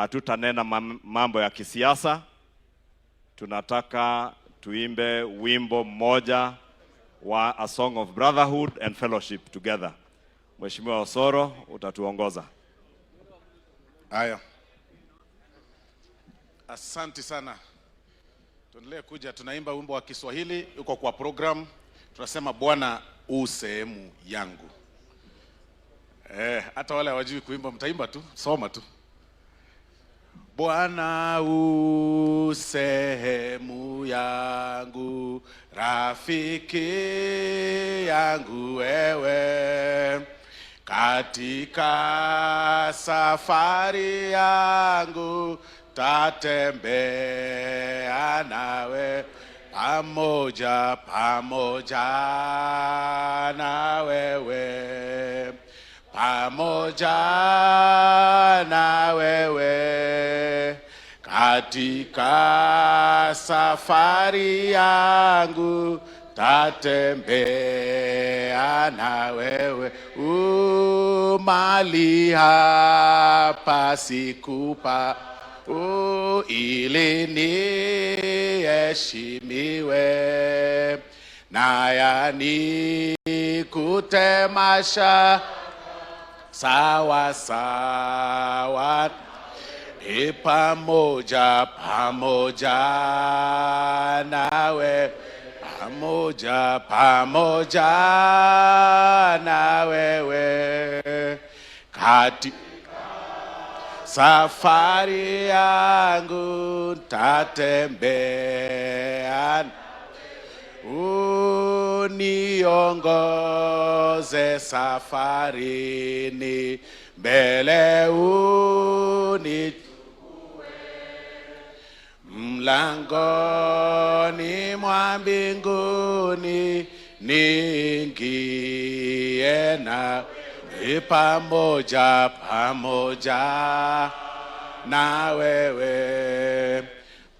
Hatutanena mambo ya kisiasa. Tunataka tuimbe wimbo mmoja wa A Song of Brotherhood and Fellowship Together. Mheshimiwa Osoro, utatuongoza. Haya. Asante sana. Tuendelee kuja, tunaimba wimbo wa Kiswahili uko kwa program. Tunasema Bwana u sehemu yangu. Hata wale hawajui kuimba mtaimba tu, soma tu. Bwana u sehemu yangu, rafiki yangu wewe, katika safari yangu tatembea nawe, pamoja na wewe, pamoja na wewe, katika safari yangu tatembea na wewe. Mali hapa sikupa ili niheshimiwe, na yani kutemasha sawa sawa, pamoja nawe, pamoja na wewe, katika safari yangu tatembea, uniongoze safarini, mbele unichukue, mlangoni mwa mbinguni niingie na pamoja na wewe,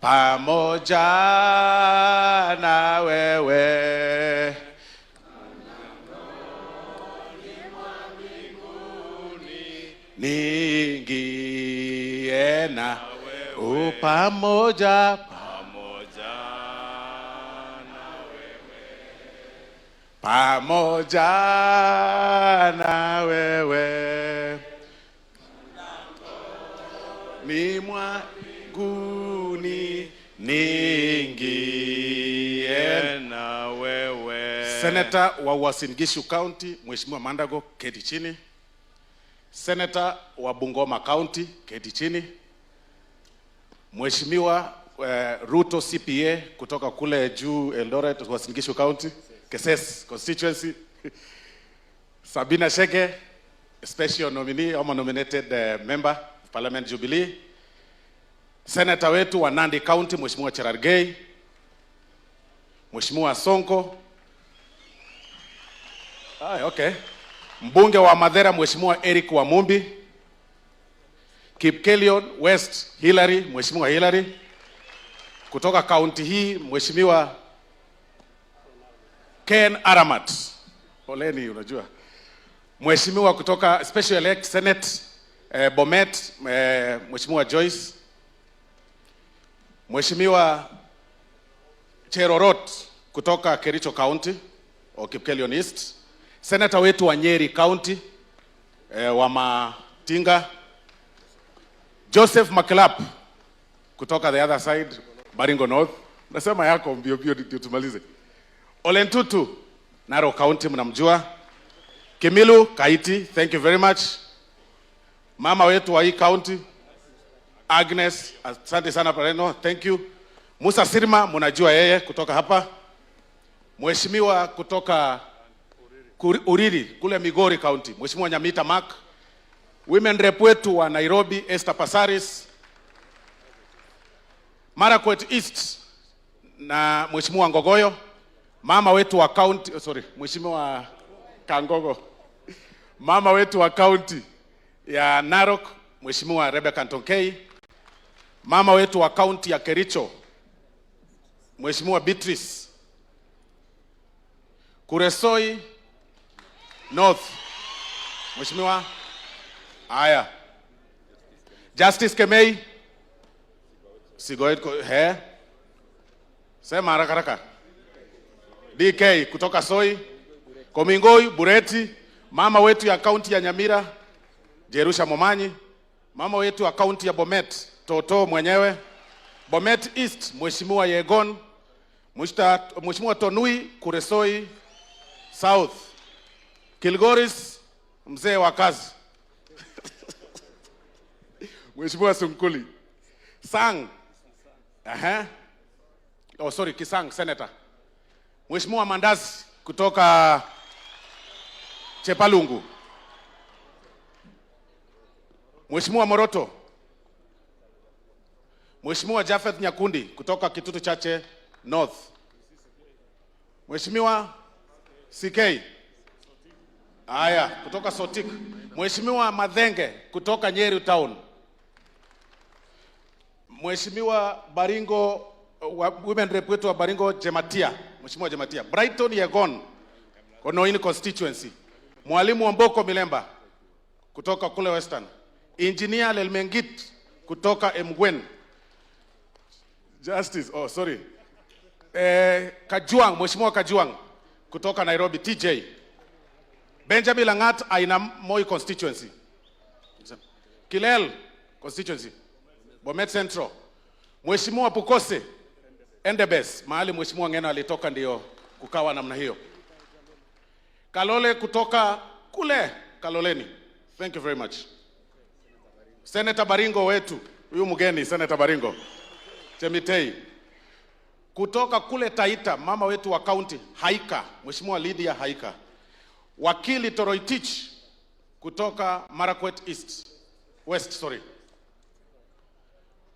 pamoja na wewe, niingie na pamoja na wewe, pamoja na wewe, ni mwanguni niingie na wewe. Senator wa Uasin Gishu County, Mheshimiwa Mandago, keti chini. Senator wa Bungoma County, keti chini. Mheshimiwa Ruto CPA kutoka kule juu Eldoret, Uasin Gishu County, Keses constituency. Sabina Shege, special nominee or nominated member of Parliament Jubilee. Senator wetu wa Nandi County, Mheshimiwa Cherargei. Mheshimiwa Sonko. Okay. Mbunge wa Madera, Mheshimiwa Eric Wamumbi. Kipkelion West Hillary, Mheshimiwa Hillary. Kutoka county hii, Mheshimiwa Ken Aramat. Poleni, unajua. Mheshimiwa kutoka Special Elect Senate Bomet, Mheshimiwa Joyce. Mheshimiwa Cherorot kutoka Kericho County o Kipkelion East. Senator wetu wa Nyeri County wa Matinga. Joseph Maklap kutoka the other side, Baringo North. Nasema yako mbio tumalize. Olentutu, Narok County, mnamjua. Kemilu Kaiti, thank you very much. Mama wetu wa hii county, Agnes, asante sana Pareno, thank you. Musa Sirma, mnajua yeye kutoka hapa. Mheshimiwa kutoka Uriri, kule Migori County, Mheshimiwa Nyamita Mark. Women rep wetu wa Nairobi, Esther Pasaris. Marakwet East na Mheshimiwa Ngogoyo. Mama wetu wa county, Mheshimiwa Kangogo. Mama wetu wa county ya Narok, Mheshimiwa Rebecca Ntonkei. Mama wetu wa county ya Kericho, Mheshimiwa Beatrice. Kuresoi North, Mheshimiwa. Haya. Justice Kemei. Sigoit he. Sema haraka haraka. DK kutoka Soi. Komingoi Bureti. Mama wetu ya kaunti ya Nyamira Jerusha Momanyi. Mama wetu wa kaunti ya Bomet Toto mwenyewe. Bomet East Mheshimiwa Yegon. Mheshimiwa Tonui Kuresoi South. Kilgoris mzee wa kazi. Mheshimiwa Sunkuli. Sang. Oh sorry, Kisang Senator. Mheshimiwa Mandazi kutoka Chepalungu. Mheshimiwa Moroto. Mheshimiwa Jafeth Nyakundi kutoka Kitutu Chache North. Mheshimiwa CK. Aya, kutoka Sotik. Mheshimiwa Madhenge kutoka Nyeri Town. Mheshimiwa Baringo women rep wetu wa Baringo Jematia. Mheshimiwa Jematia. Brighton Yegon Konoini constituency. Mwalimu Wamboko Milemba kutoka kule Western. Engineer Lelmengit kutoka Mgwen. Justice, oh sorry. Kajuang, Mheshimiwa Kajuang kutoka Nairobi TJ. Benjamin Langat Aina Moi constituency. Kilel constituency. Bomet Central. Mheshimiwa Pukose Endebes, mahali Mheshimiwa Ngeno alitoka ndio kukawa namna hiyo. Kalole kutoka kule Kaloleni. Thank you very much. Senator Baringo wetu, huyu mgeni Senator Baringo. Chemitei. Kutoka kule Taita, mama wetu wa county Haika, Mheshimiwa Lydia Haika. Wakili Toroitich kutoka Marakwet West, sorry.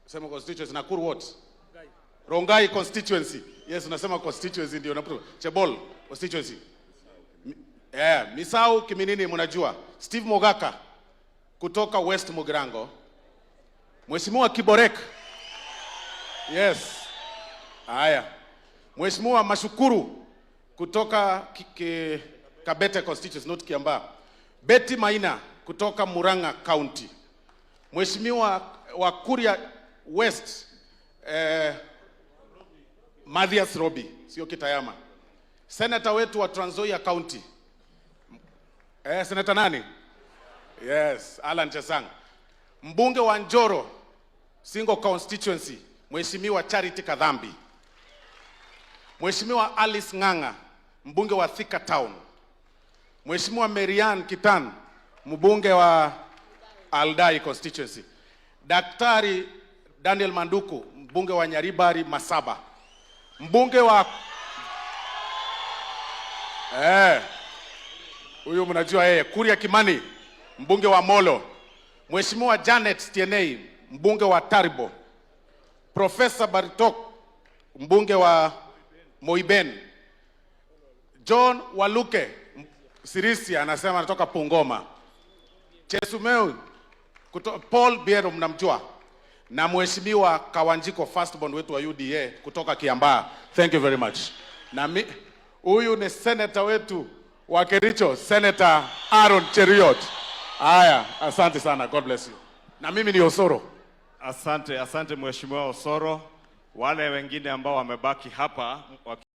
Sema constituency Nakuru what? Rongai constituency. Yes, unasema constituency ndio napo. Chebol constituency. Misau Kiminini mnajua. Steve Mogaka kutoka West Mugirango. Mheshimiwa Kiborek. Yes. Haya. Mheshimiwa Mashukuru kutoka Kabete constituency, not Kiambaa. Betty Maina kutoka Murang'a County. Mheshimiwa wa Kuria West Mathias Robi, sio Kitayama. Senator wetu wa Trans Nzoia County. Senator nani? Yes, Alan Chesang. Mbunge wa Njoro Single constituency, Mheshimiwa Charity Kadhambi. Mheshimiwa Alice Nganga, mbunge wa Thika Town. Mheshimiwa Marian Kitan, mbunge wa Aldai constituency. Daktari Daniel Manduku, mbunge wa Nyaribari Masaba. Mbunge wa huyu mnajua yeye, Kuria Kimani, mbunge wa Molo. Mheshimiwa Janet Tienei, mbunge wa Taribo. Professor Baritok, mbunge wa Moiben. John Waluke Sirisia anasema anatoka Pungoma. Chesumeu Paul Biero mnamjua. Na Mheshimiwa Kawanjiko firstborn wetu wa UDA kutoka Kiambaa. Thank you very much. Na huyu ni senator wetu wa Kericho, Senator Aaron Cheriot. Haya, asante sana. God bless you. Na mimi ni Osoro. Asante Mheshimiwa Osoro. Wale wengine ambao wamebaki hapa